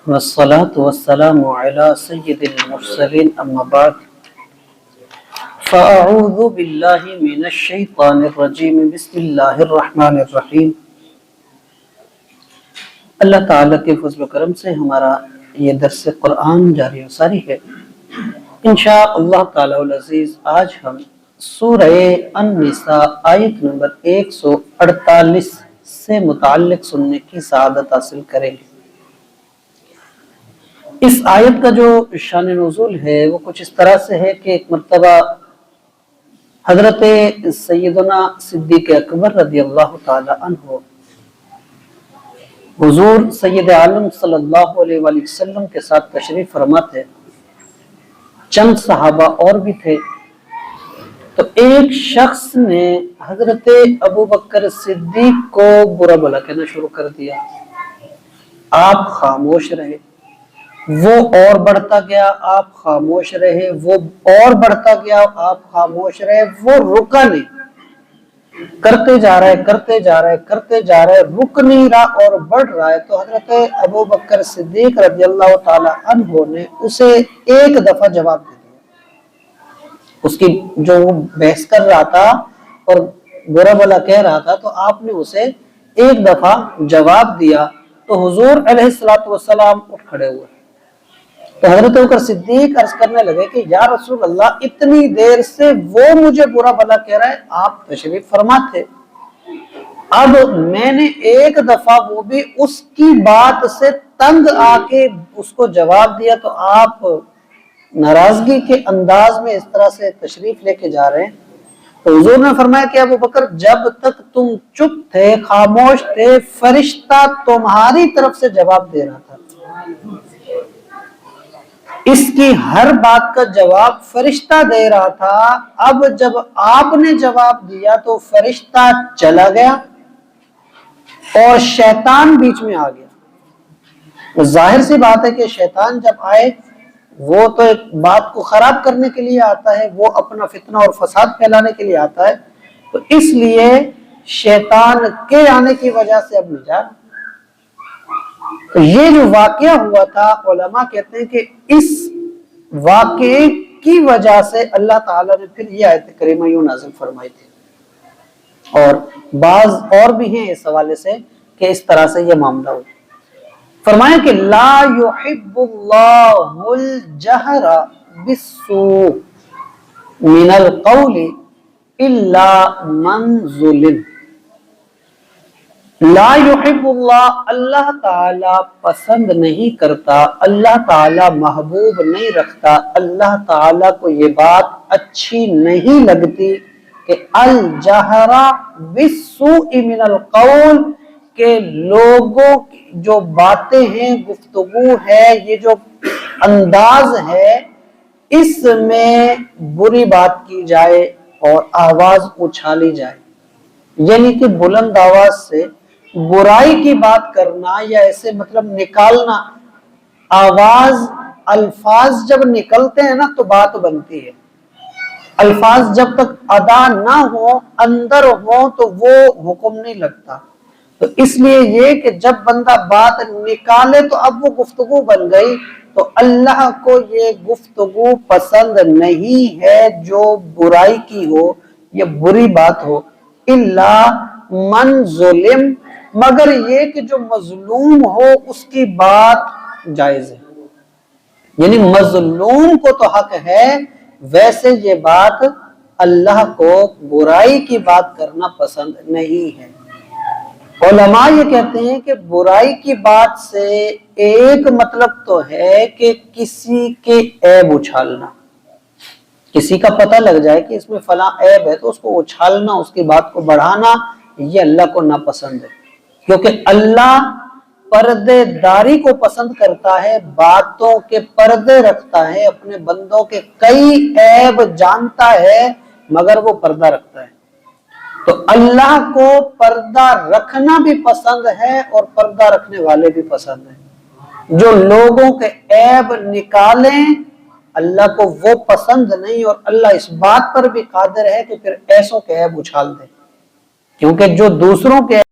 والصلاة والسلام على سيد المرسلين أما بعد فأعوذ بالله من الشيطان الرجيم بسم الله الرحمن الرحیم۔ اللہ تعالیٰ کے فضل و کرم سے ہمارا یہ درس قرآن جاری و ساری ہے۔ انشاءاللہ تعالیٰ العزیز آج ہم سورہ النساء آیت نمبر 148 سے متعلق سننے کی سعادت حاصل کریں گے۔ اس آیت کا جو شان نزول ہے وہ کچھ اس طرح سے ہے کہ ایک مرتبہ حضرت سیدنا صدیق اکبر رضی اللہ تعالی عنہ حضور سید عالم صلی اللہ علیہ وآلہ وسلم کے ساتھ تشریف فرما تھے، چند صحابہ اور بھی تھے۔ تو ایک شخص نے حضرت ابو بکر صدیق کو برا بھلا کہنا شروع کر دیا۔ آپ خاموش رہے، وہ اور بڑھتا گیا، آپ خاموش رہے، وہ اور بڑھتا گیا، آپ خاموش رہے، وہ رکا نہیں، کرتے جا رہا ہے، رک نہیں رہا اور بڑھ رہا ہے۔ تو حضرت ابو بکر صدیق رضی اللہ تعالی عنہ نے اسے ایک دفعہ جواب دے دیا۔ اس کی جو وہ بحث کر رہا تھا اور برا بھلا کہہ رہا تھا، تو آپ نے اسے ایک دفعہ جواب دیا۔ تو حضور علیہ السلام اٹھ کھڑے ہوئے۔ تو حضرت ابوبکر صدیق عرض کرنے لگے کہ یا رسول اللہ، اتنی دیر سے وہ مجھے برا بھلا کہہ رہا ہے، آپ تشریف فرما تھے، اب میں نے ایک دفعہ وہ بھی اس کی بات سے تنگ آ کے اس کو جواب دیا، تو آپ ناراضگی کے انداز میں اس طرح سے تشریف لے کے جا رہے ہیں۔ تو حضور نے فرمایا کہ ابوبکر، جب تک تم چپ تھے، خاموش تھے، فرشتہ تمہاری طرف سے جواب دے رہا تھا، اس کی ہر بات کا جواب فرشتہ دے رہا تھا۔ اب جب آپ نے جواب دیا تو فرشتہ چلا گیا اور شیطان بیچ میں آ گیا۔ ظاہر سی بات ہے کہ شیطان جب آئے وہ تو ایک بات کو خراب کرنے کے لیے آتا ہے، وہ اپنا فتنہ اور فساد پھیلانے کے لیے آتا ہے، تو اس لیے شیطان کے آنے کی وجہ سے اب نجات۔ تو یہ جو واقعہ ہوا تھا، علماء کہتے ہیں کہ اس واقعے کی وجہ سے اللہ تعالیٰ نے پھر یہ آیت کریمہ یوں نازل فرمائی تھی، اور بعض اور بھی ہیں اس حوالے سے کہ اس طرح سے یہ معاملہ ہو۔ فرمایا کہ لا يحب اللہ الجہر بالسوء من القول الا من ظلم۔ لا يحب اللہ، اللہ تعالی پسند نہیں کرتا، اللہ تعالی محبوب نہیں رکھتا، اللہ تعالی کو یہ بات اچھی نہیں لگتی کہ الجہر بالسوء من القول، کہ لوگوں جو باتیں ہیں، گفتگو ہے، یہ جو انداز ہے، اس میں بری بات کی جائے اور آواز اچھالی جائے، یعنی کہ بلند آواز سے برائی کی بات کرنا، یا ایسے مطلب نکالنا آواز، الفاظ جب نکلتے ہیں نا تو بات بنتی ہے۔ الفاظ جب تک ادا نہ ہو، اندر ہو، تو وہ حکم نہیں لگتا۔ تو اس لیے یہ کہ جب بندہ بات نکالے تو اب وہ گفتگو بن گئی، تو اللہ کو یہ گفتگو پسند نہیں ہے جو برائی کی ہو یا بری بات ہو۔ الا من ظلم، مگر یہ کہ جو مظلوم ہو اس کی بات جائز ہے، یعنی مظلوم کو تو حق ہے، ویسے یہ بات اللہ کو برائی کی بات کرنا پسند نہیں ہے۔ علماء یہ کہتے ہیں کہ برائی کی بات سے ایک مطلب تو ہے کہ کسی کے عیب اچھالنا، کسی کا پتہ لگ جائے کہ اس میں فلاں عیب ہے تو اس کو اچھالنا، اس کی بات کو بڑھانا، یہ اللہ کو ناپسند ہے، کیونکہ اللہ پردے داری کو پسند کرتا ہے، باتوں کے پردے رکھتا ہے، اپنے بندوں کے کئی عیب جانتا ہے مگر وہ پردہ رکھتا ہے۔ تو اللہ کو پردہ رکھنا بھی پسند ہے اور پردہ رکھنے والے بھی پسند ہیں۔ جو لوگوں کے عیب نکالیں اللہ کو وہ پسند نہیں، اور اللہ اس بات پر بھی قادر ہے کہ پھر ایسوں کے عیب اچھال دے، کیونکہ جو دوسروں کے